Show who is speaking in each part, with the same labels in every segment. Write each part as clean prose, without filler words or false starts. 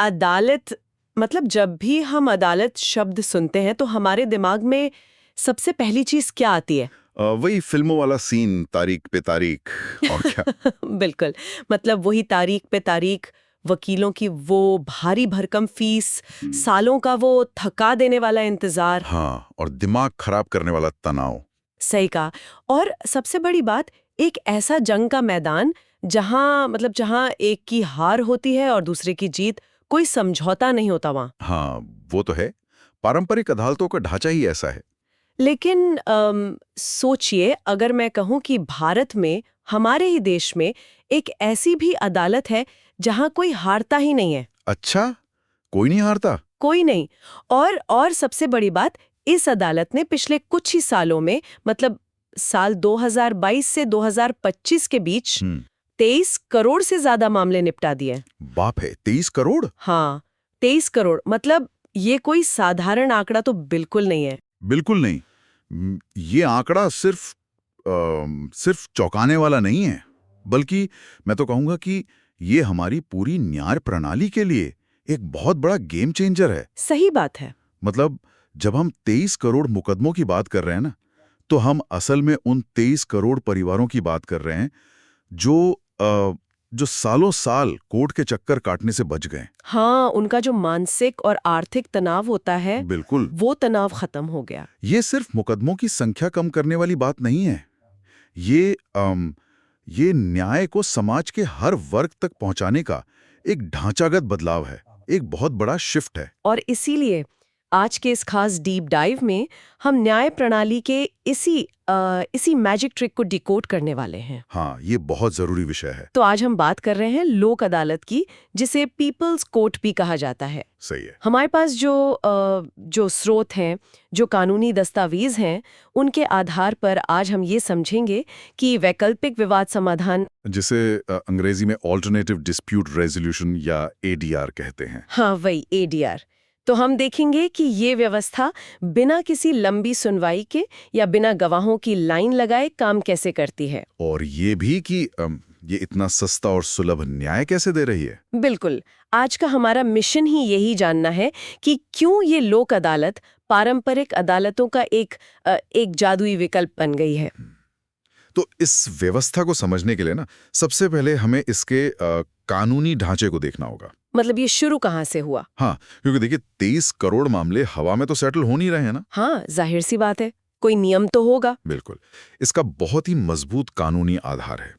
Speaker 1: अदालत मतलब जब भी हम अदालत शब्द सुनते हैं तो हमारे दिमाग में सबसे पहली चीज क्या आती है?
Speaker 2: वही फिल्मों वाला सीन, तारीख पे तारीख। और क्या।
Speaker 1: बिल्कुल। मतलब वही तारीख पे तारीख, वकीलों की वो भारी भरकम फीस, सालों का वो थका देने वाला इंतजार।
Speaker 2: हाँ, और दिमाग खराब करने वाला तनाव।
Speaker 1: सही कहा। और सबसे बड़ी बात, एक ऐसा जंग का मैदान जहां एक की हार होती है और दूसरे की जीत, कोई समझौता नहीं होता वहां।
Speaker 2: हाँ, वो तो है। पारंपरिक अदालतों का ढांचा ही ऐसा है।
Speaker 1: लेकिन सोचिए, अगर मैं कहूं कि भारत में, हमारे ही देश में, एक ऐसी भी अदालत है जहां कोई हारता ही नहीं है।
Speaker 2: अच्छा, कोई नहीं हारता?
Speaker 1: कोई नहीं। और सबसे बड़ी बात, इस अदालत ने पिछले कुछ ही सालों में, मतलब साल 2022 से 2025 के बीच 23 करोड़ से ज्यादा मामले निपटा दिए।
Speaker 2: बाप है, 23 करोड़?
Speaker 1: हाँ, 23 करोड़। मतलब ये कोई साधारण आंकड़ा तो बिल्कुल नहीं है।
Speaker 2: बिल्कुल नहीं। ये आंकड़ा सिर्फ चौंकाने वाला नहीं है, बल्कि मैं तो कहूंगा कि ये हमारी पूरी न्याय प्रणाली के लिए एक बहुत बड़ा गेम चेंजर है।
Speaker 1: सही बात है।
Speaker 2: मतलब जब हम 23 करोड़ मुकदमों की बात कर रहे हैं ना, तो हम असल में उन 23 करोड़ परिवारों की बात कर रहे हैं जो सालों साल कोर्ट के चक्कर काटने से बच गए।
Speaker 1: हाँ, उनका जो मानसिक और आर्थिक तनाव होता है,
Speaker 2: बिल्कुल,
Speaker 1: वो तनाव खत्म हो गया।
Speaker 2: ये सिर्फ मुकदमों की संख्या कम करने वाली बात नहीं है। ये न्याय को समाज के हर वर्ग तक पहुंचाने का एक ढांचागत बदलाव है, एक बहुत बड़ा शिफ्ट है।
Speaker 1: और इसीलिए आज के इस खास डीप डाइव में हम न्याय प्रणाली के इसी मैजिक ट्रिक को डिकोड करने वाले हैं।
Speaker 2: हाँ, ये बहुत जरूरी विषय है।
Speaker 1: तो आज हम बात कर रहे हैं लोक अदालत की, जिसे पीपल्स कोर्ट भी कहा जाता है।
Speaker 2: सही है।
Speaker 1: हमारे पास जो स्रोत हैं, जो कानूनी दस्तावेज हैं, उनके आधार पर आज हम ये समझेंगे कि वैकल्पिक विवाद समाधान,
Speaker 2: जिसे अंग्रेजी में ऑल्टरनेटिव डिस्प्यूट रेजोल्यूशन या एडीआर कहते हैं।
Speaker 1: हाँ वही एडीआर, तो हम देखेंगे कि ये व्यवस्था बिना किसी लंबी सुनवाई के या बिना गवाहों की लाइन लगाए काम कैसे करती है।
Speaker 2: और ये भी कि ये इतना सस्ता और सुलभ न्याय कैसे दे रही है।
Speaker 1: बिल्कुल। आज का हमारा मिशन ही यही जानना है कि क्यों ये लोक अदालत पारंपरिक अदालतों का एक जादुई विकल्प बन गई है।
Speaker 2: तो इस व्यवस्था को समझने के लिए ना, सबसे पहले हमें इसके कानूनी ढांचे को देखना होगा।
Speaker 1: मतलब ये शुरू कहाँ से हुआ?
Speaker 2: हाँ, क्योंकि देखिए 23 करोड़ मामले हवा में तो सेटल हो नहीं रहे हैं ना।
Speaker 1: हाँ, जाहिर सी बात है, कोई नियम तो होगा।
Speaker 2: बिल्कुल। इसका बहुत ही मजबूत कानूनी आधार है।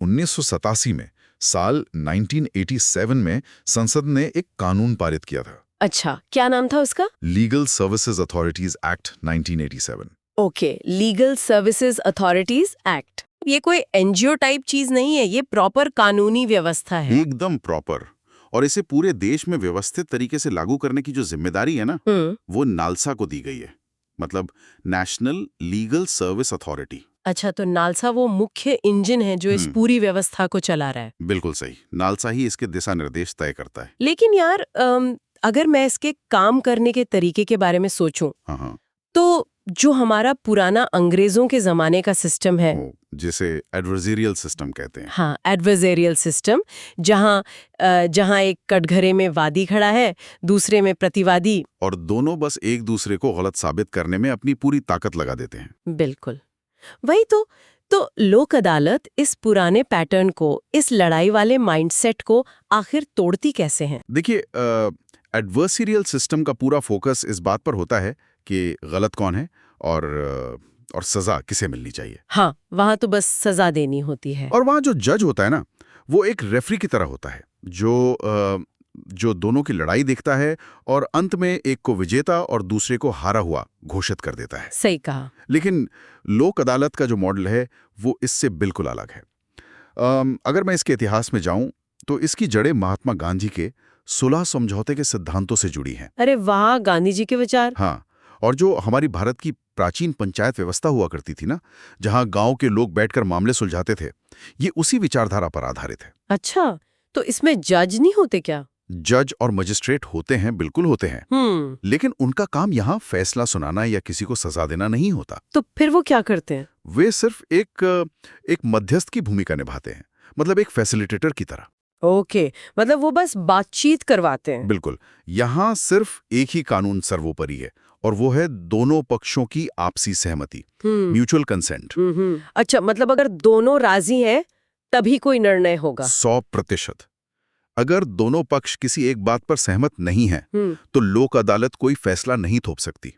Speaker 2: 1987 में, साल 1987 में संसद ने एक कानून पारित किया था।
Speaker 1: अच्छा, क्या नाम था उसका?
Speaker 2: Legal services authorities act 1987।
Speaker 1: Okay, legal services authorities act. ये कोई एनजीओ टाइप चीज नहीं है, ये प्रॉपर कानूनी व्यवस्था है।
Speaker 2: एकदम प्रॉपर। और इसे पूरे देश में व्यवस्थित तरीके से लागू करने की जो जिम्मेदारी है ना, वो नालसा को दी गई है। मतलब नेशनल लीगल सर्विस अथॉरिटी।
Speaker 1: अच्छा, तो नालसा वो मुख्य इंजन है जो इस पूरी व्यवस्था को चला रहा है।
Speaker 2: बिल्कुल सही। नालसा ही इसके दिशा निर्देश तय करता है।
Speaker 1: लेकिन यार, अगर मैं इसके काम करने के तरीके के बारे में सोचूं,
Speaker 2: हाँ,
Speaker 1: तो जो हमारा पुराना अंग्रेजों के जमाने का सिस्टम है,
Speaker 2: जिसे एडवर्सरियल सिस्टम कहते हैं।
Speaker 1: हाँ, एडवर्सरियल सिस्टम, जहाँ एक कटघरे में वादी खड़ा है, दूसरे में प्रतिवादी,
Speaker 2: और दोनों बस एक दूसरे को गलत साबित करने में अपनी पूरी ताकत लगा देते हैं।
Speaker 1: बिल्कुल वही तो लोक अदालत इस पुराने पैटर्न को, इस लड़ाई वाले माइंडसेट को आखिर तोड़ती कैसे हैं?
Speaker 2: देखिए, एडवर्सरियल सिस्टम का पूरा फोकस इस बात पर होता है कि गलत कौन है और सजा किसे मिलनी चाहिए।
Speaker 1: हाँ, वहां तो बस सजा देनी होती है।
Speaker 2: और वहां जो जज होता है ना, वो एक रेफरी की तरह होता है, जो दोनों की लड़ाई देखता है और अंत में एक को विजेता और दूसरे को हारा हुआ घोषित कर देता है।
Speaker 1: सही कहा।
Speaker 2: लेकिन लोक अदालत का जो मॉडल है, वो इससे बिल्कुल अलग है। अगर मैं इसके इतिहास में जाऊं, तो इसकी जड़ें महात्मा गांधी के सुलह समझौते के सिद्धांतों से जुड़ी हैं।
Speaker 1: अरे वाह, गांधी जी के विचार।
Speaker 2: हाँ, और जो हमारी भारत की प्राचीन पंचायत व्यवस्था हुआ करती थी ना, जहां गांव के लोग बैठकर मामले सुलझाते थे, ये उसी विचारधारा पर आधारित है।
Speaker 1: अच्छा, तो इसमें जज नहीं होते क्या?
Speaker 2: जज और मजिस्ट्रेट होते हैं, बिल्कुल होते हैं। लेकिन उनका काम यहाँ फैसला सुनाना या किसी को सजा देना नहीं होता।
Speaker 1: तो फिर वो क्या करते हैं?
Speaker 2: वे सिर्फ एक मध्यस्थ की भूमिका निभाते हैं, मतलब एक फैसिलिटेटर की तरह।
Speaker 1: ओके, मतलब वो बस बातचीत करवाते हैं।
Speaker 2: बिल्कुल। यहाँ सिर्फ एक ही कानून सर्वोपरि है, और वो है दोनों पक्षों की आपसी सहमति, म्यूचुअल कंसेंट।
Speaker 1: अच्छा, मतलब अगर दोनों राजी हैं तभी कोई निर्णय होगा।
Speaker 2: 100%। अगर दोनों पक्ष किसी एक बात पर सहमत नहीं है, तो लोक अदालत कोई फैसला नहीं थोप सकती।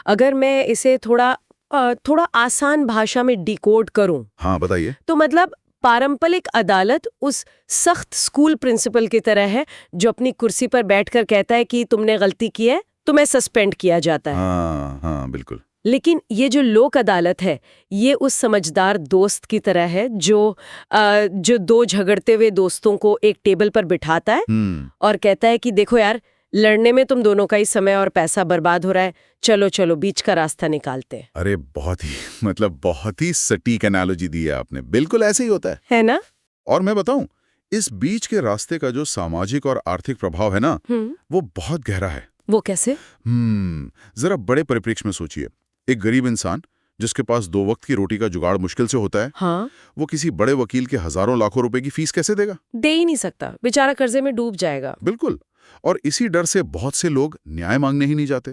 Speaker 1: अगर मैं इसे थोड़ा आसान भाषा में डिकोड करूं,
Speaker 2: हाँ, बताइए।
Speaker 1: तो मतलब पारंपरिक अदालत उस सख्त स्कूल प्रिंसिपल की तरह है जो अपनी कुर्सी पर बैठकर कहता है कि तुमने गलती की है, तुम्हें सस्पेंड किया जाता है।
Speaker 2: हाँ हाँ, बिल्कुल।
Speaker 1: लेकिन ये जो लोक अदालत है, ये उस समझदार दोस्त की तरह है जो दो झगड़ते हुए दोस्तों को एक टेबल पर बिठाता है और कहता है कि देखो यार, लड़ने में तुम दोनों का ही समय और पैसा बर्बाद हो रहा है, चलो चलो बीच का रास्ता निकालते हैं।
Speaker 2: अरे बहुत ही सटीक एनालॉजी दी है आपने। बिल्कुल ऐसे ही होता
Speaker 1: है ना?
Speaker 2: और मैं बताऊं, इस बीच के रास्ते का जो सामाजिक और आर्थिक प्रभाव है ना, वो बहुत गहरा है।
Speaker 1: वो कैसे?
Speaker 2: जरा बड़े परिप्रेक्ष्य में सोचिए। एक गरीब इंसान जिसके पास 2 वक्त की रोटी का जुगाड़ मुश्किल से होता है,
Speaker 1: हाँ,
Speaker 2: वो किसी बड़े वकील के हजारों लाखों रुपए की फीस कैसे देगा?
Speaker 1: दे ही नहीं सकता, बेचारा कर्जे में डूब जाएगा।
Speaker 2: बिल्कुल। और इसी डर से बहुत से लोग न्याय मांगने ही नहीं जाते।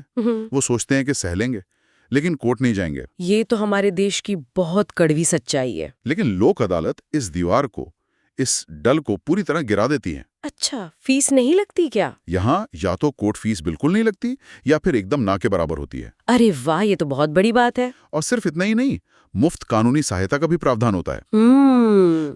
Speaker 2: वो सोचते हैं कि सह लेंगे, लेकिन कोर्ट नहीं जाएंगे।
Speaker 1: ये तो हमारे देश की बहुत कड़वी सच्चाई है।
Speaker 2: लेकिन लोक अदालत इस दीवार को, इस डल को पूरी तरह गिरा देती है।
Speaker 1: अच्छा, फीस नहीं लगती क्या?
Speaker 2: यहाँ या तो कोर्ट फीस बिल्कुल नहीं लगती, या फिर एकदम ना के बराबर होती है।
Speaker 1: अरे वाह, ये तो बहुत बड़ी बात है।
Speaker 2: और सिर्फ इतना ही नहीं, मुफ्त कानूनी सहायता का भी प्रावधान होता है।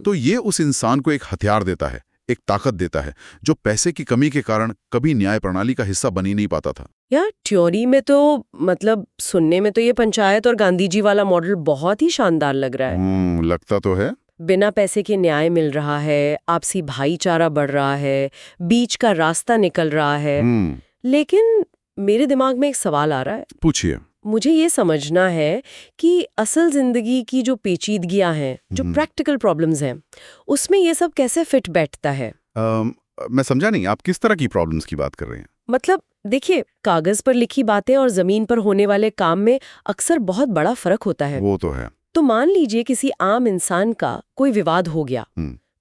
Speaker 2: तो ये उस इंसान को एक हथियार देता है, एक ताकत देता है, जो पैसे की कमी के कारण कभी न्याय प्रणाली का हिस्सा बन ही नहीं पाता था।
Speaker 1: यार, थ्योरी में तो मतलब सुनने में तो ये पंचायत और गांधी जी वाला मॉडल बहुत ही शानदार लग रहा है।
Speaker 2: लगता तो है।
Speaker 1: बिना पैसे के न्याय मिल रहा है, आपसी भाईचारा बढ़ रहा है, बीच का रास्ता निकल रहा है। लेकिन मेरे दिमाग में एक सवाल आ रहा है।
Speaker 2: पूछिए।
Speaker 1: मुझे ये समझना है कि असल जिंदगी की जो पेचीदगियां हैं, जो प्रैक्टिकल प्रॉब्लम्स हैं, उसमें ये सब कैसे फिट बैठता है?
Speaker 2: मैं समझा नहीं, आप किस तरह की प्रॉब्लम्स की बात कर रहे हैं?
Speaker 1: मतलब देखिए, कागज पर लिखी बातें और जमीन पर होने वाले काम में अक्सर बहुत बड़ा फर्क होता है।
Speaker 2: वो तो है।
Speaker 1: तो मान लीजिए किसी आम इंसान का कोई विवाद हो गया,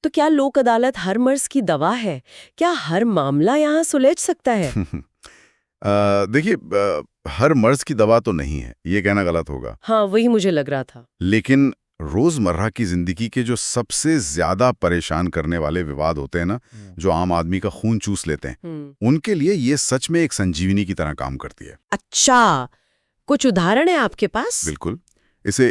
Speaker 1: तो क्या लोक अदालत हर मर्ज की दवा है? क्या हर मामला यहाँ सुलझ सकता है?
Speaker 2: देखिए, हर मर्ज की दवा तो नहीं है, ये कहना गलत होगा।
Speaker 1: हाँ, वही मुझे लग रहा था।
Speaker 2: लेकिन रोजमर्रा की जिंदगी के जो सबसे ज्यादा परेशान करने वाले विवाद होते हैं ना, जो आम आदमी का खून चूस लेते हैं, उनके लिए ये सच में एक संजीवनी की तरह काम करती है।
Speaker 1: अच्छा, कुछ उदाहरण है आपके पास?
Speaker 2: बिल्कुल। इसे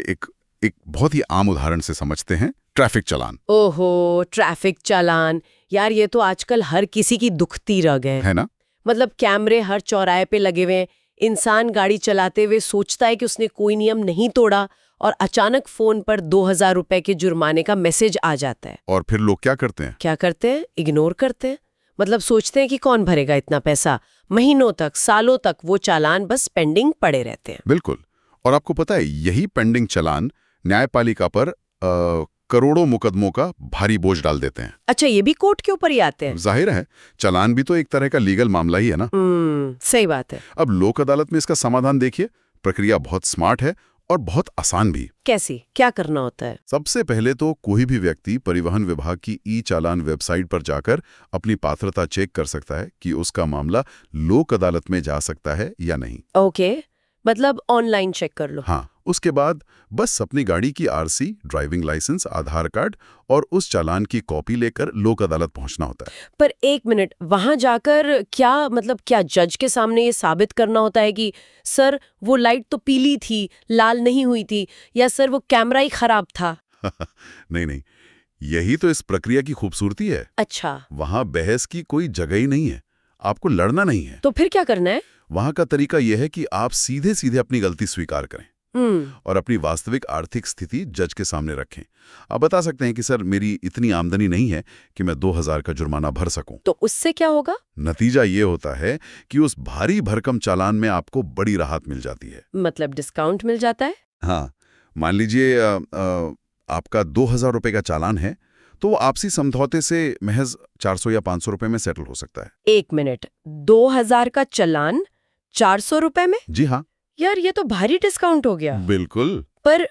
Speaker 2: एक बहुत ही आम उदाहरण से समझते हैं, ट्रैफिक चालान।
Speaker 1: ओहो, ट्रैफिक चालान। यार, ये तो आजकल हर किसी की दुखती रग है
Speaker 2: ना?
Speaker 1: मतलब कैमरे हर चौराहे पे लगे हुए, इंसान गाड़ी चलाते हुए सोचता है कि उसने कोई नियम नहीं तोड़ा, और अचानक फोन पर 2000 रुपए के जुर्माने का मैसेज आ जाता है।
Speaker 2: और फिर लोग क्या करते हैं?
Speaker 1: इग्नोर करते हैं। मतलब सोचते हैं कि कौन भरेगा इतना पैसा। महीनों तक, सालों तक वो चालान बस पेंडिंग पड़े रहते हैं।
Speaker 2: बिल्कुल। और आपको पता है, यही पेंडिंग चालान न्यायपालिका पर करोड़ों मुकदमों का भारी बोझ डाल देते हैं।
Speaker 1: अच्छा, ये भी कोर्ट के ऊपर ही आते हैं?
Speaker 2: जाहिर है, चालान भी तो एक तरह का लीगल मामला ही है ना।
Speaker 1: सही बात है।
Speaker 2: अब लोक अदालत में इसका समाधान देखिए। प्रक्रिया बहुत स्मार्ट है और बहुत आसान भी।
Speaker 1: कैसी? क्या करना होता है?
Speaker 2: सबसे पहले तो कोई भी व्यक्ति परिवहन विभाग की ई-चालान वेबसाइट पर जाकर अपनी पात्रता चेक कर सकता है कि उसका मामला लोक अदालत में जा सकता है या नहीं।
Speaker 1: ओके, मतलब ऑनलाइन चेक कर लो।
Speaker 2: हाँ, उसके बाद बस अपनी गाड़ी की आरसी, ड्राइविंग लाइसेंस, आधार कार्ड और उस चालान की कॉपी लेकर लोक अदालत पहुंचना होता है।
Speaker 1: पर एक मिनट, वहां जाकर क्या जज के सामने ये साबित करना होता है कि सर वो लाइट तो पीली थी, लाल नहीं हुई थी, या सर वो कैमरा ही खराब था?
Speaker 2: नहीं, यही तो इस प्रक्रिया की खूबसूरती है।
Speaker 1: अच्छा,
Speaker 2: वहां बहस की कोई जगह ही नहीं है, आपको लड़ना नहीं है।
Speaker 1: तो फिर क्या करना है?
Speaker 2: वहां का तरीका यह है कि आप सीधे सीधे अपनी गलती स्वीकार करें और अपनी वास्तविक आर्थिक स्थिति जज के सामने रखें। आप बता सकते हैं कि सर, मेरी इतनी आमदनी नहीं है कि मैं 2000 का जुर्माना भर सकूं।
Speaker 1: तो उससे क्या होगा?
Speaker 2: नतीजा ये होता है कि उस भारी भरकम चालान में आपको बड़ी राहत मिल जाती है।
Speaker 1: मतलब डिस्काउंट मिल जाता है?
Speaker 2: हाँ, मान लीजिए आपका 2000 रुपए का चालान है, तो वो आपसी समझौते से महज 400 या 500 रुपए में सेटल हो सकता है।
Speaker 1: एक मिनट, 2000 का चालान 400 रुपए में?
Speaker 2: जी हाँ।
Speaker 1: यार, ये तो भारी डिस्काउंट हो गया।
Speaker 2: बिल्कुल।
Speaker 1: पर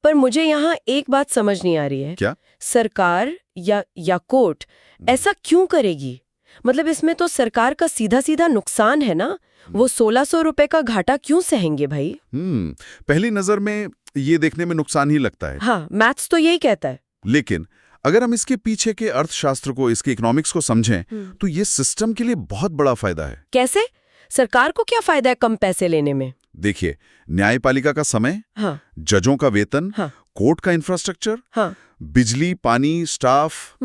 Speaker 1: पर मुझे यहाँ एक बात समझ नहीं आ रही है।
Speaker 2: क्या?
Speaker 1: सरकार या कोर्ट ऐसा क्यों करेगी? मतलब इसमें तो सरकार का सीधा सीधा नुकसान है ना। वो 1600 रुपए का घाटा क्यों सहेंगे भाई?
Speaker 2: पहली नजर में ये देखने में नुकसान ही लगता है।
Speaker 1: हाँ, मैथ्स तो यही कहता है।
Speaker 2: लेकिन अगर हम इसके पीछे के अर्थशास्त्र को, इसके इकोनॉमिक्स को समझें तो ये सिस्टम के लिए बहुत बड़ा फायदा है।
Speaker 1: कैसे? सरकार को क्या फायदा है कम पैसे लेने में?
Speaker 2: देखिए, न्यायपालिका का समय,
Speaker 1: हाँ,
Speaker 2: जजों का वेतन,
Speaker 1: हाँ,
Speaker 2: कोर्ट का इंफ्रास्ट्रक्चर,
Speaker 1: हाँ,
Speaker 2: बिजली, पानी, स्टाफ।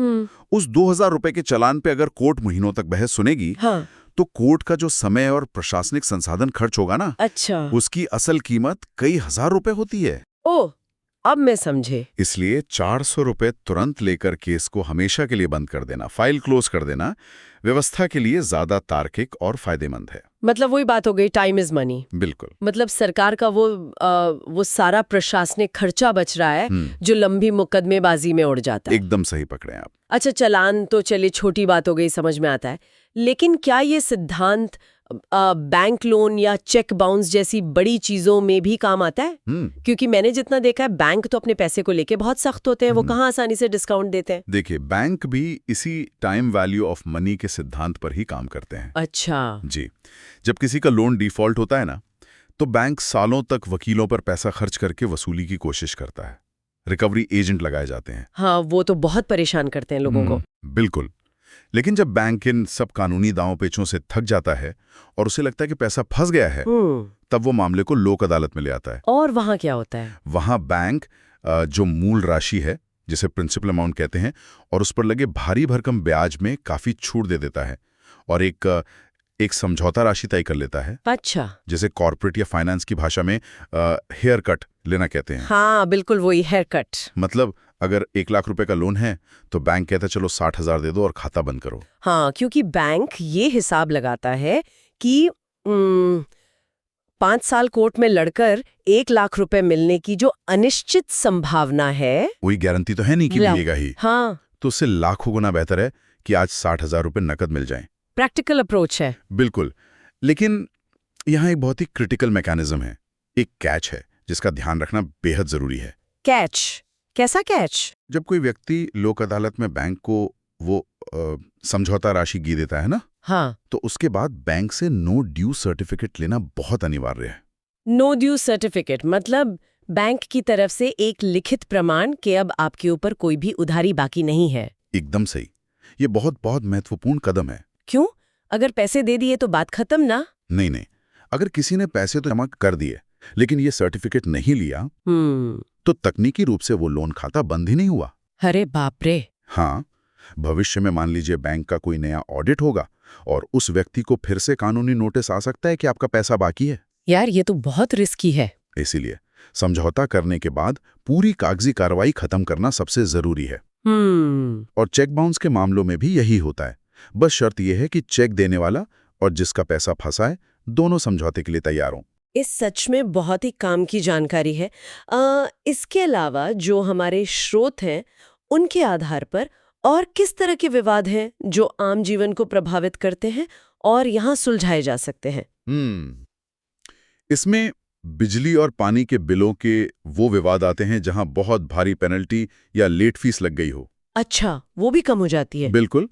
Speaker 2: उस 2000 रुपए के चालान पे अगर कोर्ट महीनों तक बहस सुनेगी,
Speaker 1: हाँ,
Speaker 2: तो कोर्ट का जो समय और प्रशासनिक संसाधन खर्च होगा ना,
Speaker 1: अच्छा,
Speaker 2: उसकी असल कीमत कई हजार रुपए होती है।
Speaker 1: ओ, अब मैं समझे।
Speaker 2: इसलिए 400 रुपए तुरंत लेकर केस को हमेशा के लिए बंद कर देना, फाइल क्लोज कर देना, व्यवस्था के लिए ज्यादा तार्किक और फायदेमंद है।
Speaker 1: मतलब वही बात हो गई, टाइम इज मनी।
Speaker 2: बिल्कुल।
Speaker 1: मतलब सरकार का वो सारा प्रशासनिक खर्चा बच रहा है जो लंबी मुकदमेबाजी में उड़ जाता है।
Speaker 2: एकदम सही पकड़े आप।
Speaker 1: अच्छा, चालान तो चलिए छोटी बात हो गई, समझ में आता है। लेकिन क्या ये सिद्धांत बैंक लोन या चेक बाउंस जैसी बड़ी चीजों में भी काम आता है? क्योंकि मैंने जितना देखा है, बैंक तो अपने पैसे को लेके बहुत सख्त होते हैं। वो कहाँ आसानी से डिस्काउंट देते हैं।
Speaker 2: देखिए, बैंक भी इसी टाइम वैल्यू ऑफ मनी के सिद्धांत पर ही काम करते हैं।
Speaker 1: अच्छा
Speaker 2: जी, जब किसी का लोन डिफॉल्ट होता है ना, तो बैंक सालों तक वकीलों पर पैसा खर्च करके वसूली की कोशिश करता है। रिकवरी एजेंट लगाए जाते हैं।
Speaker 1: हाँ, वो तो बहुत परेशान करते हैं लोगों को।
Speaker 2: बिल्कुल। लेकिन जब बैंक इन सब कानूनी दांव पेचों से थक जाता है और उसे लगता है कि पैसा फंस गया है, तब वो मामले को लोक अदालत में ले आता है।
Speaker 1: और वहां क्या होता है?
Speaker 2: वहां बैंक जो मूल राशि है, जिसे प्रिंसिपल अमाउंट कहते हैं, और उस पर लगे भारी भरकम ब्याज में काफी छूट दे देता है और एक समझौता राशि तय कर लेता है।
Speaker 1: अच्छा,
Speaker 2: जैसे कॉर्पोरेट या फाइनेंस की भाषा में हेयर कट लेना कहते हैं।
Speaker 1: हाँ बिल्कुल, वही हेयर कट।
Speaker 2: मतलब अगर 1 लाख रुपए का लोन है तो बैंक कहता है चलो 60,000 दे दो और खाता बंद करो।
Speaker 1: हाँ, क्योंकि बैंक ये हिसाब लगाता है कि 5 साल कोर्ट में लड़कर 1 लाख रुपए मिलने की जो अनिश्चित संभावना है,
Speaker 2: कोई गारंटी तो है नहीं कि मिलेगा ही।
Speaker 1: हाँ,
Speaker 2: तो उससे लाखों गुना बेहतर है कि आज 60,000 रुपए नकद मिल जाएं।
Speaker 1: प्रैक्टिकल अप्रोच है।
Speaker 2: बिल्कुल। लेकिन यहाँ एक बहुत ही क्रिटिकल मैकेनिज्म है, एक कैच है जिसका ध्यान रखना बेहद जरूरी है।
Speaker 1: कैच? कैसा कैच?
Speaker 2: जब कोई व्यक्ति लोक अदालत में बैंक को वो समझौता राशि गी देता है ना,
Speaker 1: हाँ,
Speaker 2: तो उसके बाद बैंक से नो ड्यू सर्टिफिकेट लेना बहुत अनिवार्य है।
Speaker 1: नो ड्यू सर्टिफिकेट मतलब बैंक की तरफ से एक लिखित प्रमाण कि अब आपके ऊपर कोई भी उधारी बाकी नहीं है।
Speaker 2: एकदम सही। ये बहुत बहुत महत्वपूर्ण कदम है।
Speaker 1: क्यों? अगर पैसे दे दिए तो बात खत्म ना?
Speaker 2: नहीं, अगर किसी ने पैसे तो जमा कर दिए लेकिन ये सर्टिफिकेट नहीं लिया, तो तकनीकी रूप से वो लोन खाता बंद ही नहीं हुआ।
Speaker 1: अरे बाप रे।
Speaker 2: हाँ, भविष्य में मान लीजिए बैंक का कोई नया ऑडिट होगा और उस व्यक्ति को फिर से कानूनी नोटिस आ सकता है कि आपका पैसा बाकी है।
Speaker 1: यार, ये तो बहुत रिस्की है।
Speaker 2: इसीलिए समझौता करने के बाद पूरी कागजी कार्रवाई खत्म करना सबसे जरूरी है। और चेक बाउंस के मामलों में भी यही होता है। बस शर्त यह है कि चेक देने वाला और जिसका पैसा फंसा है, दोनों समझौते के लिए तैयार हों।
Speaker 1: इस सच में बहुत ही काम की जानकारी है। इसके अलावा जो हमारे स्रोत हैं, उनके आधार पर और किस तरह के विवाद हैं जो आम जीवन को प्रभावित करते हैं और यहाँ सुलझाए जा सकते हैं?
Speaker 2: इसमें बिजली और पानी के बिलों के वो विवाद आते हैं जहां बहुत भारी पेनल्टी या लेट फीस लग गई हो।
Speaker 1: अच्छा, वो भी कम हो जाती है?
Speaker 2: बिल्कुल।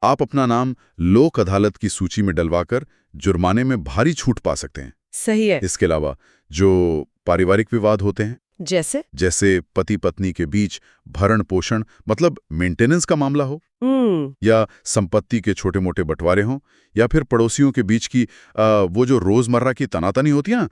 Speaker 2: आप अपना नाम लोक अदालत की सूची में डलवाकर जुर्माने में भारी छूट पा सकते हैं।
Speaker 1: सही है।
Speaker 2: इसके अलावा जो पारिवारिक विवाद होते हैं, जैसे पति पत्नी के बीच भरण पोषण मतलब मेंटेनेंस का मामला हो, या संपत्ति के छोटे मोटे बंटवारे हों, या फिर पड़ोसियों के बीच की वो जो रोजमर्रा की तनातनी होती है,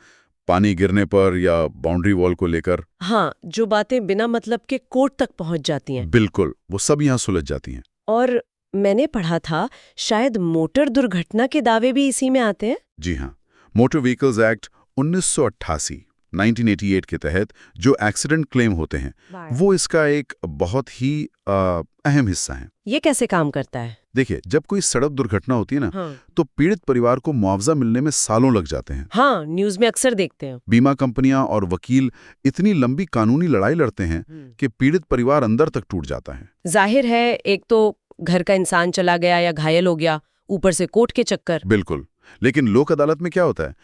Speaker 2: पानी गिरने पर या बाउंड्री वॉल को लेकर।
Speaker 1: हाँ, जो बातें बिना मतलब के कोर्ट तक पहुंच जाती हैं।
Speaker 2: बिल्कुल, वो सब यहाँ सुलझ जाती हैं।
Speaker 1: और मैंने पढ़ा था शायद मोटर दुर्घटना के दावे भी इसी में आते हैं।
Speaker 2: जी हाँ, मोटर व्हीकल्स एक्ट 1988 के तहत जो एक्सीडेंट क्लेम होते हैं, वो इसका एक बहुत ही अहम हिस्सा है।
Speaker 1: ये कैसे काम करता है?
Speaker 2: देखिए, जब कोई सड़क दुर्घटना होती है ना, तो पीड़ित परिवार को मुआवजा मिलने में सालों लग जाते हैं।
Speaker 1: हाँ, न्यूज़ में अक्सर देखते हैं।
Speaker 2: बीमा कंपनियां और वकील इतनी लंबी कानूनी लड़ाई लड़ते हैं कि पीड़ित परिवार अंदर तक टूट जाता है।
Speaker 1: जाहिर है, एक तो घर का इंसान चला गया या घायल हो गया, ऊपर से कोर्ट के चक्कर।
Speaker 2: बिल्कुल। लेकिन लोक अदालत में क्या होता है,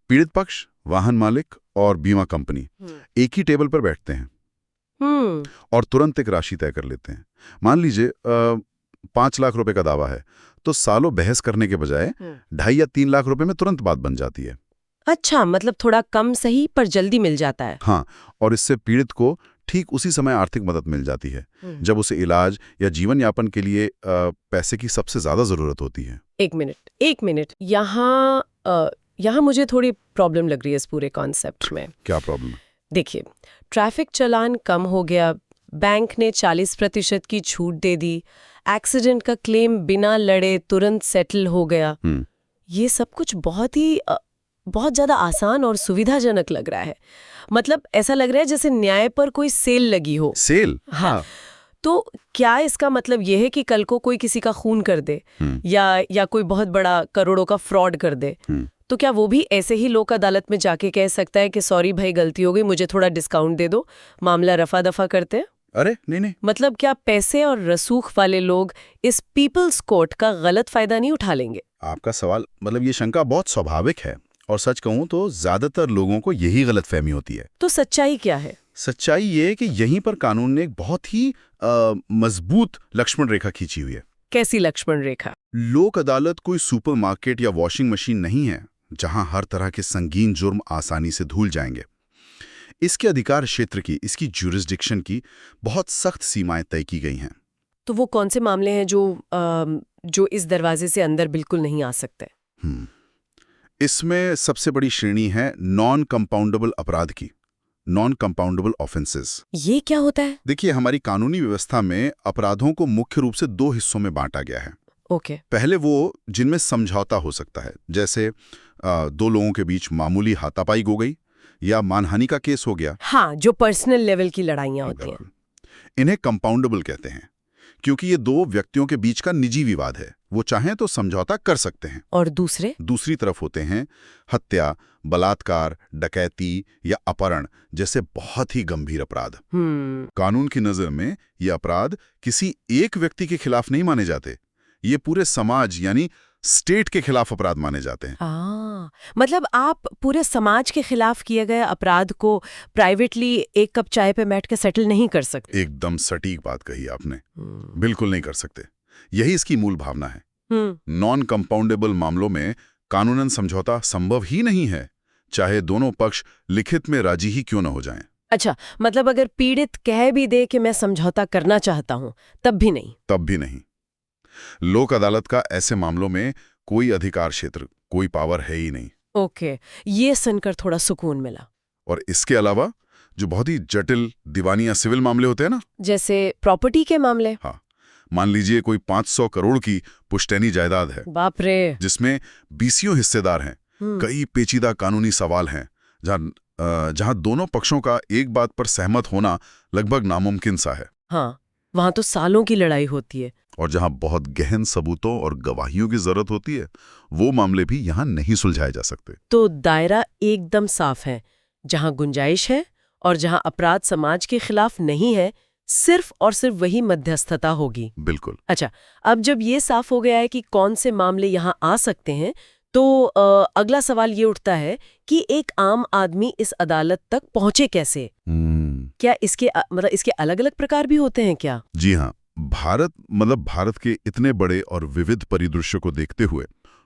Speaker 2: पीड़ित पक्ष, वाहन मालिक और बीमा कंपनी एक ही टेबल पर बैठते हैं। और तुरंत एक राशि तय कर लेते हैं। मान लीजिए 5 लाख रुपए का दावा है, तो सालों बहस करने के बजाय 2.5 या 3 लाख रुपए में तुरंत बात बन जाती है।
Speaker 1: अच्छा, मतलब थोड़ा कम सही पर जल्दी मिल जाता है।
Speaker 2: हाँ, और इससे पीड़ित को ठीक उसी समय आर्थिक मदद मिल जाती है जब उसे इलाज या जीवन यापन के लिए पैसे की सबसे ज्यादा जरूरत होती है।
Speaker 1: एक मिनट, यहाँ मुझे थोड़ी प्रॉब्लम लग रही है इस पूरे कॉन्सेप्ट में।
Speaker 2: क्या प्रॉब्लम?
Speaker 1: देखिए, ट्रैफिक चालान कम हो गया, बैंक ने 40% की छूट दे दी, एक्सीडेंट का क्लेम बिना लड़े तुरंत सेटल हो गया। ये सब कुछ बहुत ज्यादा आसान और सुविधाजनक लग रहा है। मतलब ऐसा लग रहा है जैसे न्याय पर कोई सेल लगी हो।
Speaker 2: सेल?
Speaker 1: हाँ। तो क्या इसका मतलब यह है कि कल को कोई किसी का खून कर दे या कोई बहुत बड़ा करोड़ों का फ्रॉड कर दे, तो क्या वो भी ऐसे ही लोक अदालत में जाके कह सकता है कि सॉरी भाई, गलती हो गई, मुझे थोड़ा डिस्काउंट दे दो, मामला रफा दफा करते हैं?
Speaker 2: अरे नहीं।
Speaker 1: मतलब क्या पैसे और रसूख वाले लोग इस पीपल्स कोर्ट का गलत फायदा नहीं उठा लेंगे?
Speaker 2: आपका सवाल, मतलब ये शंका बहुत स्वाभाविक है, और सच कहूं तो ज्यादातर लोगों को यही गलतफहमी होती है।
Speaker 1: तो सच्चाई क्या है?
Speaker 2: सच्चाई ये है कि यहीं पर कानून ने एक बहुत ही मजबूत लक्ष्मण रेखा खींची हुई है।
Speaker 1: कैसी लक्ष्मण रेखा?
Speaker 2: लोक अदालत कोई सुपरमार्केट या वॉशिंग मशीन नहीं है जहां हर तरह के संगीन जुर्म आसानी से धुल जाएंगे। इसके अधिकार क्षेत्र की, इसकी ज्यूरिसडिक्शन की बहुत सख्त सीमाएं तय की गई हैं।
Speaker 1: तो वो कौन से मामले हैं जो इस दरवाजे से अंदर बिल्कुल नहीं आ सकते?
Speaker 2: इसमें सबसे बड़ी श्रेणी है नॉन कंपाउंडेबल अपराध की, नॉन कंपाउंडेबल ऑफेंसेस।
Speaker 1: ये क्या होता है?
Speaker 2: देखिए, हमारी कानूनी व्यवस्था में अपराधों को मुख्य रूप से 2 हिस्सों में बांटा गया है।
Speaker 1: ओके।
Speaker 2: पहले वो जिनमें समझौता हो सकता है, जैसे 2 लोगों के बीच मामूली हाथापाई हो गई या मानहानि का केस हो गया।
Speaker 1: हाँ, जो पर्सनल लेवल की लड़ाइयाँ होती हैं।
Speaker 2: इन्हें कंपाउंडेबल कहते हैं क्योंकि ये 2 व्यक्तियों के बीच का निजी विवाद है, वो चाहें तो समझौता कर सकते हैं।
Speaker 1: और दूसरी तरफ होते हैं हत्या, बलात्कार, डकैती या अपहरण जैसे बहुत ही गंभीर अपराध। कानून की नजर में ये अपराध किसी एक व्यक्ति के खिलाफ नहीं माने जाते, ये पूरे समाज यानी स्टेट के खिलाफ अपराध माने जाते हैं। मतलब आप पूरे समाज के खिलाफ किए गए अपराध को प्राइवेटली एक कप चाय पे बैठ के सेटल नहीं कर सकते।
Speaker 2: एकदम सटीक बात कही आपने। बिल्कुल नहीं कर सकते। यही इसकी मूल भावना है। नॉन कंपाउंडेबल मामलों में कानूनन समझौता संभव ही नहीं है, चाहे दोनों पक्ष लिखित में राजी ही क्यों न हो जाएं।
Speaker 1: अच्छा, मतलब अगर पीड़ित कह भी दे कि मैं समझौता करना चाहता हूं, तब भी नहीं।
Speaker 2: लोक अदालत का ऐसे मामलों में कोई अधिकार क्षेत्र, कोई पावर है ही नहीं।
Speaker 1: ओके, ये सुनकर थोड़ा सुकून मिला।
Speaker 2: और इसके अलावा जो बहुत ही जटिल दीवानी या सिविल मामले होते हैं ना,
Speaker 1: जैसे प्रॉपर्टी के मामले।
Speaker 2: हाँ, मान लीजिए कोई 500 करोड़ की पुश्तैनी जायदाद है,
Speaker 1: बाप रे,
Speaker 2: जिसमें 20 हिस्सेदार हैं, कई पेचीदा कानूनी सवाल हैं, जहां दोनों पक्षों का एक बात पर सहमत होना लगभग नामुमकिन सा है।
Speaker 1: हाँ, वहां तो सालों की लड़ाई होती है।
Speaker 2: और जहां बहुत गहन सबूतों और गवाहियों की जरूरत होती है, वो मामले भी यहां नहीं सुलझाए जा सकते।
Speaker 1: तो दायरा एकदम साफ है, जहां गुंजाइश है और जहां अपराध समाज के खिलाफ नहीं है, सिर्फ और सिर्फ वही मध्यस्थता होगी।
Speaker 2: बिल्कुल।
Speaker 1: अच्छा, अब जब ये साफ हो गया है कि कौन से मामले यहां आ सकते हैं, तो अगला सवाल ये उठता है कि एक आम आदमी इस अदालत तक पहुंचे कैसे? क्या इसके अलग अलग प्रकार भी होते हैं क्या?
Speaker 2: जी हाँ, भारत के इतने बड़े और विविध परिदृश्य को देखते हुए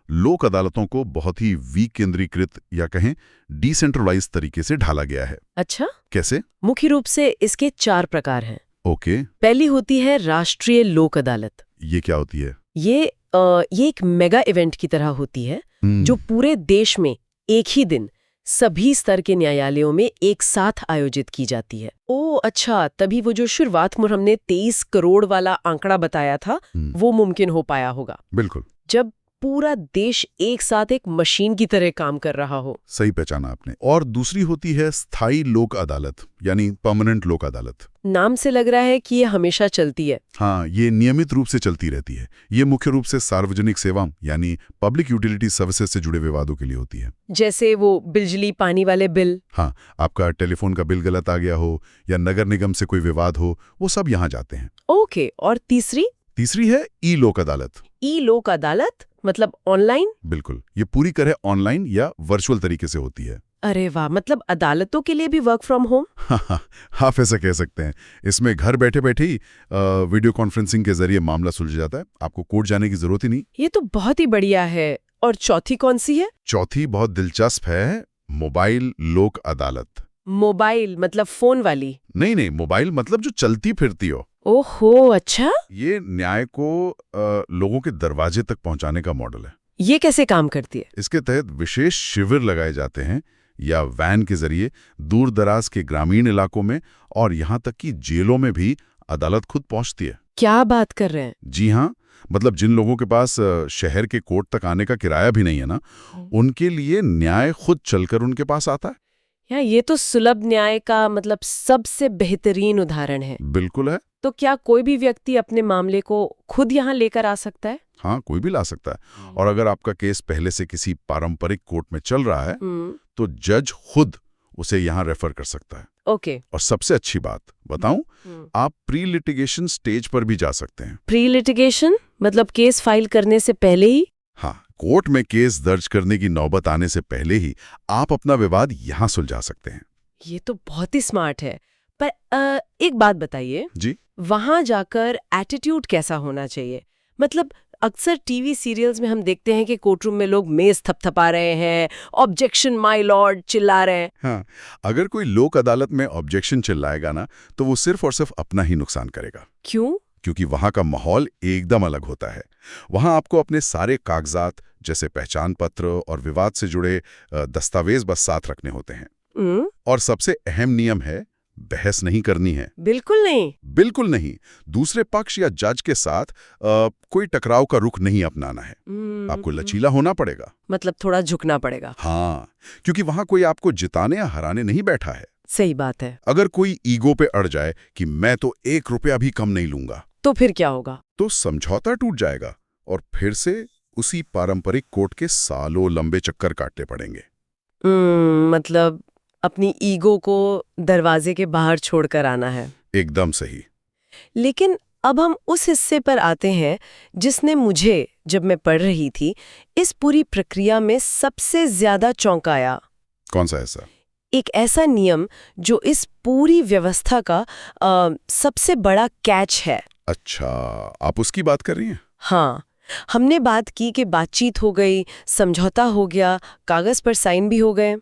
Speaker 2: लोक अदालतों को बहुत ही विकेंद्रीकृत या कहें डिसेंट्रलाइज तरीके से ढाला गया है।
Speaker 1: अच्छा,
Speaker 2: कैसे?
Speaker 1: मुख्य रूप से इसके 4 प्रकार हैं।
Speaker 2: ओके।
Speaker 1: पहली होती है राष्ट्रीय लोक अदालत।
Speaker 2: ये क्या होती है?
Speaker 1: ये एक मेगा इवेंट की तरह होती है, जो पूरे देश में एक ही दिन सभी स्तर के न्यायालयों में एक साथ आयोजित की जाती है। ओह अच्छा, तभी वो जो शुरुआत में हमने 23 करोड़ वाला आंकड़ा बताया था, वो मुमकिन हो पाया होगा।
Speaker 2: बिल्कुल,
Speaker 1: जब पूरा देश एक साथ एक मशीन की तरह काम कर रहा हो।
Speaker 2: सही पहचाना आपने। और दूसरी होती है स्थायी लोक अदालत, यानी परमानेंट लोक अदालत।
Speaker 1: नाम से लग रहा है कि ये हमेशा चलती है।
Speaker 2: हाँ, ये नियमित रूप से चलती रहती है। ये मुख्य रूप से सार्वजनिक सेवा यानी पब्लिक यूटिलिटी सर्विसेज से जुड़े विवादों के लिए होती है।
Speaker 1: जैसे वो बिजली पानी वाले बिल।
Speaker 2: हाँ, आपका टेलीफोन का बिल गलत आ गया हो या नगर निगम से कोई विवाद हो, वो सब यहाँ जाते हैं।
Speaker 1: ओके, और तीसरी
Speaker 2: है ई लोक अदालत।
Speaker 1: ई लोक अदालत मतलब ऑनलाइन?
Speaker 2: बिल्कुल, ये पूरी तरह ऑनलाइन या वर्चुअल तरीके से होती है।
Speaker 1: अरे वाह, मतलब अदालतों के लिए भी वर्क फ्रॉम होम।
Speaker 2: आप ऐसा कह सकते हैं। इसमें घर बैठे बैठे ही वीडियो कॉन्फ्रेंसिंग के जरिए मामला सुलझ जाता है। आपको कोर्ट जाने की जरूरत ही नहीं।
Speaker 1: ये तो बहुत ही बढ़िया है। और चौथी कौन सी है?
Speaker 2: चौथी बहुत दिलचस्प है, मोबाइल लोक अदालत।
Speaker 1: मोबाइल मतलब फोन वाली?
Speaker 2: नहीं नहीं, मोबाइल मतलब जो चलती फिरती हो।
Speaker 1: ओहो, अच्छा।
Speaker 2: ये न्याय को लोगों के दरवाजे तक पहुंचाने का मॉडल है।
Speaker 1: ये कैसे काम करती है?
Speaker 2: इसके तहत विशेष शिविर लगाए जाते हैं या वैन के जरिए दूर दराज के ग्रामीण इलाकों में और यहाँ तक कि जेलों में भी अदालत खुद पहुंचती है।
Speaker 1: क्या बात कर रहे हैं?
Speaker 2: जी हाँ, मतलब जिन लोगों के पास शहर के कोर्ट तक आने का किराया भी नहीं है ना, उनके लिए न्याय खुद चलकर उनके पास आता है।
Speaker 1: यार, ये तो सुलभ न्याय का मतलब सबसे बेहतरीन उदाहरण है।
Speaker 2: बिल्कुल है।
Speaker 1: तो क्या कोई भी व्यक्ति अपने मामले को खुद यहाँ लेकर आ सकता है?
Speaker 2: हाँ, कोई भी ला सकता है। और अगर आपका केस पहले से किसी पारंपरिक कोर्ट में चल रहा है तो जज खुद उसे यहाँ रेफर कर सकता है।
Speaker 1: ओके।
Speaker 2: और सबसे अच्छी बात बताऊं, आप प्री लिटिगेशन स्टेज पर भी जा सकते हैं।
Speaker 1: प्री लिटिगेशन मतलब केस फाइल करने से पहले ही?
Speaker 2: हाँ, कोर्ट में केस दर्ज करने की नौबत आने से पहले ही आप अपना विवाद यहाँ सुलझा सकते हैं।
Speaker 1: ये तो बहुत ही स्मार्ट है। पर एक बात बताइए
Speaker 2: जी।
Speaker 1: वहां जाकर एटीट्यूड कैसा होना चाहिए? मतलब अक्सर टीवी सीरियल्स में हम देखते हैं कि कोर्टरूम में लोग मेज थपथपा रहे हैं, ऑब्जेक्शन माय लॉर्ड चिल्ला रहे हैं।
Speaker 2: हाँ, अगर कोई लोक अदालत में ऑब्जेक्शन चिल्लाएगा ना, तो वो सिर्फ और सिर्फ अपना ही नुकसान करेगा।
Speaker 1: क्यों?
Speaker 2: क्योंकि वहां का माहौल एकदम अलग होता है। वहां आपको अपने सारे कागजात जैसे पहचान पत्र और विवाद से जुड़े दस्तावेज बस साथ रखने होते हैं। और सबसे अहम नियम है, बहस नहीं करनी है।
Speaker 1: बिल्कुल नहीं।
Speaker 2: बिल्कुल नहीं। दूसरे पक्ष या जज के साथ कोई टकराव का रुख नहीं अपनाना है। आपको लचीला होना पड़ेगा।
Speaker 1: मतलब थोड़ा झुकना पड़ेगा।
Speaker 2: हाँ, क्योंकि वहां कोई आपको जिताने या हराने नहीं बैठा है।
Speaker 1: सही बात है।
Speaker 2: अगर कोई ईगो पे अड़ जाए कि मैं तो 1 रुपया भी कम नहीं लूंगा,
Speaker 1: तो फिर क्या होगा?
Speaker 2: तो समझौता टूट जाएगा और फिर से उसी पारंपरिक कोर्ट के सालों लंबे चक्कर काटने पड़ेंगे।
Speaker 1: मतलब अपनी ईगो को दरवाजे के बाहर छोड़कर आना है।
Speaker 2: एकदम सही।
Speaker 1: लेकिन अब हम उस हिस्से पर आते हैं जिसने मुझे, जब मैं पढ़ रही थी, इस पूरी प्रक्रिया में सबसे ज्यादा चौंकाया।
Speaker 2: कौन सा ऐसा?
Speaker 1: एक ऐसा नियम जो इस पूरी व्यवस्था का सबसे बड़ा कैच है।
Speaker 2: अच्छा, आप उसकी बात कर रही हैं?
Speaker 1: हाँ, हमने बात की कि बातचीत हो गई, समझौता हो गया, कागज पर साइन भी हो गए।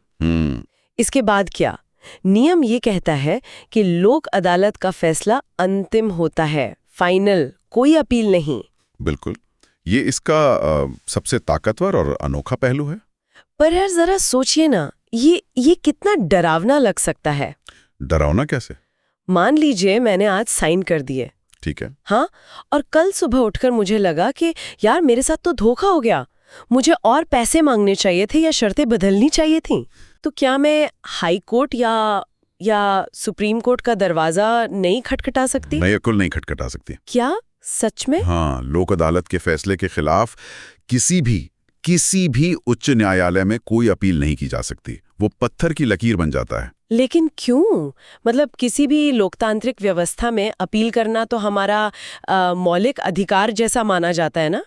Speaker 1: इसके बाद क्या? नियम ये कहता है कि लोक अदालत का फैसला अंतिम होता है, फाइनल, कोई अपील नहीं।
Speaker 2: बिल्कुल, ये इसका सबसे ताकतवर और अनोखा पहलू है।
Speaker 1: पर यार जरा सोचिए ना, ये कितना डरावना लग सकता है।
Speaker 2: डरावना कैसे?
Speaker 1: मान लीजिए मैंने आज साइन कर दिए,
Speaker 2: ठीक है।
Speaker 1: हाँ, और कल सुबह उठकर मुझे लगा कि यार मेरे साथ तो धोखा हो गया, मुझे और पैसे मांगने चाहिए थे या शर्तें बदलनी चाहिए थी। तो क्या मैं हाई कोर्ट या सुप्रीम कोर्ट का दरवाजा नहीं खटखटा सकती?
Speaker 2: बिल्कुल नहीं खटखटा सकती।
Speaker 1: क्या सच में?
Speaker 2: हाँ, लोक अदालत के फैसले के खिलाफ किसी भी उच्च न्यायालय में कोई अपील नहीं की जा सकती। वो पत्थर की लकीर बन जाता है।
Speaker 1: लेकिन क्यों? मतलब किसी भी लोकतांत्रिक व्यवस्था में अपील करना तो हमारा मौलिक अधिकार जैसा माना जाता है ना।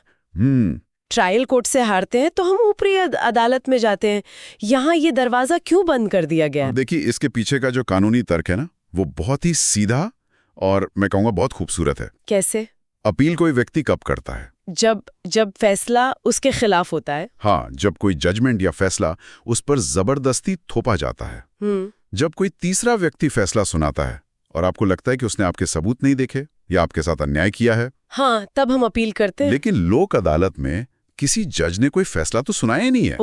Speaker 1: ट्रायल कोर्ट से हारते हैं तो हम ऊपरी अदालत में जाते हैं। यहाँ ये दरवाजा क्यों बंद कर दिया गया?
Speaker 2: देखिए, इसके पीछे का जो कानूनी तर्क है ना, वो बहुत ही सीधा और मैं कहूँगा बहुत खूबसूरत है।
Speaker 1: कैसे?
Speaker 2: अपील कोई व्यक्ति कब करता है?
Speaker 1: जब फैसला उसके खिलाफ होता है।
Speaker 2: हाँ, जब कोई जजमेंट या फैसला उस पर जबरदस्ती थोपा जाता है। जब कोई तीसरा व्यक्ति फैसला सुनाता है और आपको लगता है कि उसने आपके सबूत नहीं देखे या आपके साथ अन्याय किया है,
Speaker 1: हाँ, तब हम अपील करते हैं।
Speaker 2: लेकिन लोक अदालत में किसी जज ने कोई फैसला तो सुनाया ही नहीं है।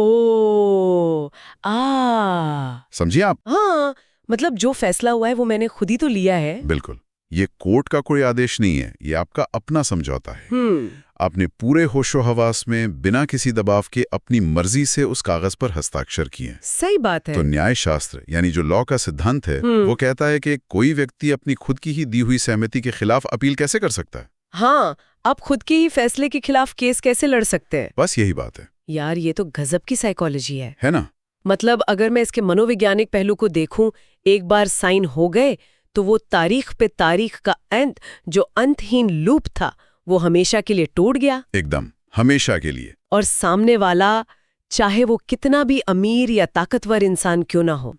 Speaker 2: समझिए आप?
Speaker 1: हाँ, मतलब जो फैसला हुआ है वो मैंने खुद ही तो लिया है।
Speaker 2: बिल्कुल, ये कोर्ट का कोई आदेश नहीं है, ये आपका अपना समझौता है। आपने पूरे होशो हवास में बिना किसी दबाव के अपनी मर्जी से उस कागज पर हस्ताक्षर किए।
Speaker 1: सही बात है।
Speaker 2: तो न्याय शास्त्र यानी जो लॉ का सिद्धांत है, वो कहता है कि कोई व्यक्ति अपनी खुद की ही दी हुई सहमति के खिलाफ अपील कैसे कर सकता है।
Speaker 1: हाँ, आप खुद के ही फैसले के खिलाफ केस कैसे लड़ सकते हैं?
Speaker 2: बस यही बात है।
Speaker 1: यार, ये तो गजब की साइकोलॉजी है
Speaker 2: ना?
Speaker 1: मतलब अगर मैं इसके मनोवैज्ञानिक पहलू को देखूं, एक बार साइन हो गए तो वो तारीख पे तारीख का अंत, जो अंतहीन लूप था, वो हमेशा के लिए टूट गया।
Speaker 2: एकदम, हमेशा के लिए।
Speaker 1: और सामने वाला चाहे वो कितना भी अमीर या ताकतवर इंसान क्यों ना हो।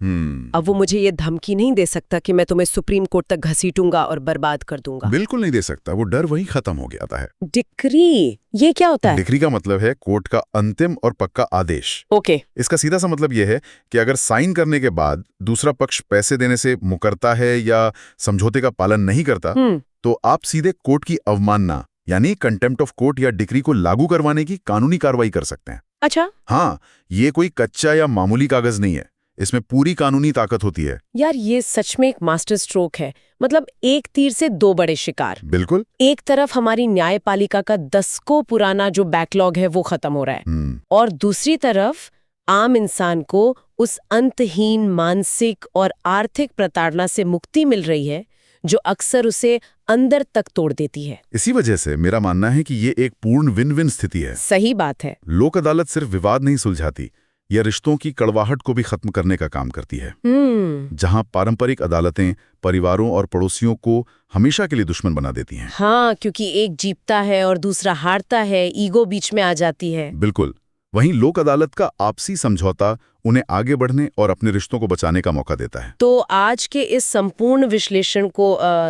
Speaker 1: अब वो मुझे ये धमकी नहीं दे सकता कि मैं तुम्हें सुप्रीम कोर्ट तक घसीटूंगा और बर्बाद कर दूंगा।
Speaker 2: बिल्कुल नहीं दे सकता, वो डर वहीं खत्म हो गया है।
Speaker 1: डिक्री, ये क्या होता है?
Speaker 2: डिक्री का मतलब है कोर्ट का अंतिम और पक्का आदेश।
Speaker 1: ओके।
Speaker 2: इसका सीधा सा मतलब यह है कि अगर साइन करने के बाद दूसरा पक्ष पैसे देने से मुकरता है या समझौते का पालन नहीं करता, तो आप सीधे कोर्ट की अवमानना यानी कंटेम्प्ट ऑफ कोर्ट या डिक्री को लागू करवाने की कानूनी कार्रवाई कर सकते हैं।
Speaker 1: अच्छा।
Speaker 2: हाँ, ये कोई कच्चा या मामूली कागज नहीं है, इसमें पूरी कानूनी ताकत होती है।
Speaker 1: यार ये सच में एक मास्टर स्ट्रोक है, मतलब एक तीर से दो बड़े शिकार।
Speaker 2: बिल्कुल।
Speaker 1: एक तरफ हमारी न्यायपालिका का दशकों पुराना जो बैकलॉग है वो खत्म हो रहा है, और दूसरी तरफ आम इंसान को उस अंतहीन मानसिक और आर्थिक प्रताड़ना से मुक्ति मिल रही है जो अक्सर उसे अंदर तक तोड़ देती है।
Speaker 2: इसी वजह से मेरा मानना है कि ये एक पूर्ण विन विन स्थिति है।
Speaker 1: सही बात है।
Speaker 2: लोक अदालत सिर्फ विवाद नहीं सुलझाती, यह रिश्तों की कड़वाहट को भी खत्म करने का काम करती है। जहां पारंपरिक अदालतें परिवारों और पड़ोसियों को हमेशा के लिए दुश्मन बना देती हैं।
Speaker 1: हाँ, क्योंकि एक जीतता है और दूसरा हारता है, ईगो बीच में आ जाती है।
Speaker 2: बिल्कुल। वहीं लोक अदालत का आपसी समझौता उन्हें आगे बढ़ने और अपने रिश्तों को बचाने का मौका देता है।
Speaker 1: तो आज के इस संपूर्ण विश्लेषण को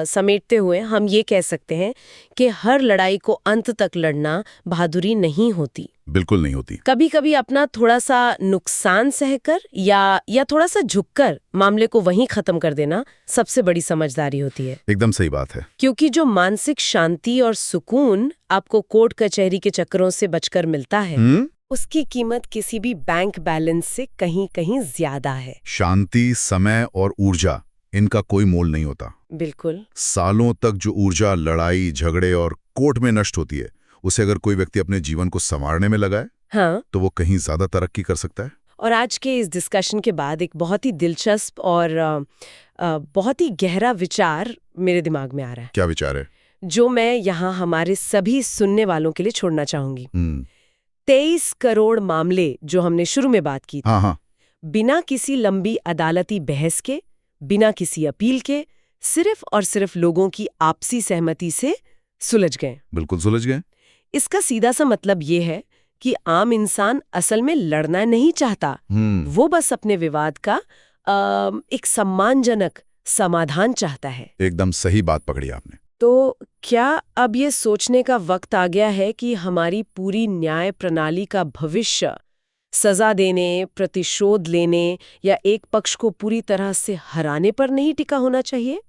Speaker 1: समेटते हुए हम ये कह सकते हैं कि हर लड़ाई को अंत तक लड़ना बहादुरी नहीं होती।
Speaker 2: बिल्कुल नहीं होती।
Speaker 1: कभी कभी अपना थोड़ा सा नुकसान सहकर या थोड़ा सा झुककर मामले को वहीं खत्म कर देना सबसे बड़ी समझदारी होती है।
Speaker 2: एकदम सही बात है।
Speaker 1: क्योंकि जो मानसिक शांति और सुकून आपको कोर्ट कचहरी के चक्करों से बचकर मिलता है, उसकी कीमत किसी भी बैंक बैलेंस से कहीं कहीं ज्यादा है।
Speaker 2: शांति, समय और ऊर्जा, इनका कोई मोल नहीं होता।
Speaker 1: बिल्कुल।
Speaker 2: सालों तक जो ऊर्जा लड़ाई झगड़े और कोर्ट में नष्ट होती है, उसे अगर कोई व्यक्ति अपने जीवन को संवारने में लगाए, हाँ, तो वो कहीं ज्यादा तरक्की कर सकता है।
Speaker 1: और आज के इस डिस्कशन के बाद एक बहुत ही दिलचस्प और बहुत ही गहरा विचार मेरे दिमाग में आ रहा है।
Speaker 2: क्या विचार है?
Speaker 1: जो मैं यहाँ हमारे सभी सुनने वालों के लिए छोड़ना चाहूंगी। 23 करोड़ मामले जो हमने शुरू में बात की थी,
Speaker 2: हाँ।
Speaker 1: बिना किसी लंबी अदालती बहस के, बिना किसी अपील के, सिर्फ और सिर्फ लोगों की आपसी सहमति से सुलझ गए।
Speaker 2: बिल्कुल सुलझ गए।
Speaker 1: इसका सीधा सा मतलब ये है कि आम इंसान असल में लड़ना नहीं चाहता, वो बस अपने विवाद का एक सम्मानजनक समाधान चाहता है।
Speaker 2: एकदम सही बात पकड़ी आपने।
Speaker 1: तो क्या अब ये सोचने का वक्त आ गया है कि हमारी पूरी न्याय प्रणाली का भविष्य सजा देने, प्रतिशोध लेने या एक पक्ष को पूरी तरह से हराने पर नहीं टिका होना चाहिए?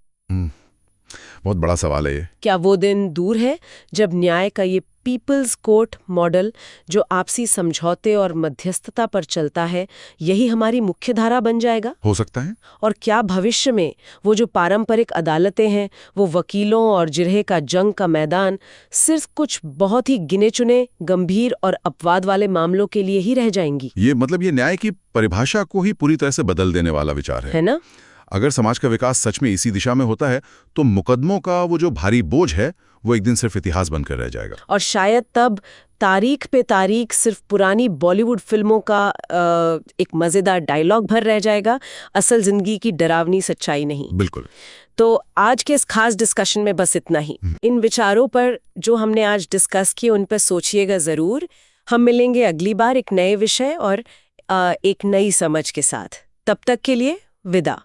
Speaker 2: बहुत बड़ा सवाल है ये। क्या
Speaker 1: वो दिन दूर है जब न्याय का ये पीपल्स कोर्ट मॉडल जो आपसी समझौते और मध्यस्थता पर चलता है, यही हमारी मुख्य धारा बन जाएगा?
Speaker 2: हो सकता है।
Speaker 1: और क्या भविष्य में वो जो पारंपरिक अदालतें हैं, वो वकीलों और जिरहे का जंग का मैदान सिर्फ कुछ बहुत ही गिने चुने गंभीर और अपवाद वाले मामलों के लिए ही रह जाएंगी?
Speaker 2: ये मतलब ये न्याय की परिभाषा को ही पूरी तरह से बदल देने वाला विचार है
Speaker 1: ना?
Speaker 2: अगर समाज का विकास सच में इसी दिशा में होता है, तो मुकदमों का वो जो भारी बोझ है, वो एक दिन सिर्फ इतिहास बनकर रह जाएगा।
Speaker 1: और शायद तब तारीख पे तारीख सिर्फ पुरानी बॉलीवुड फिल्मों का एक मजेदार डायलॉग भर रह जाएगा, असल जिंदगी की डरावनी सच्चाई नहीं।
Speaker 2: बिल्कुल।
Speaker 1: तो आज के इस खास डिस्कशन में बस इतना ही। इन विचारों पर जो हमने आज डिस्कस किए, उन पर सोचिएगा जरूर। हम मिलेंगे अगली बार एक नए विषय और एक नई समझ के साथ। तब तक के लिए विदा।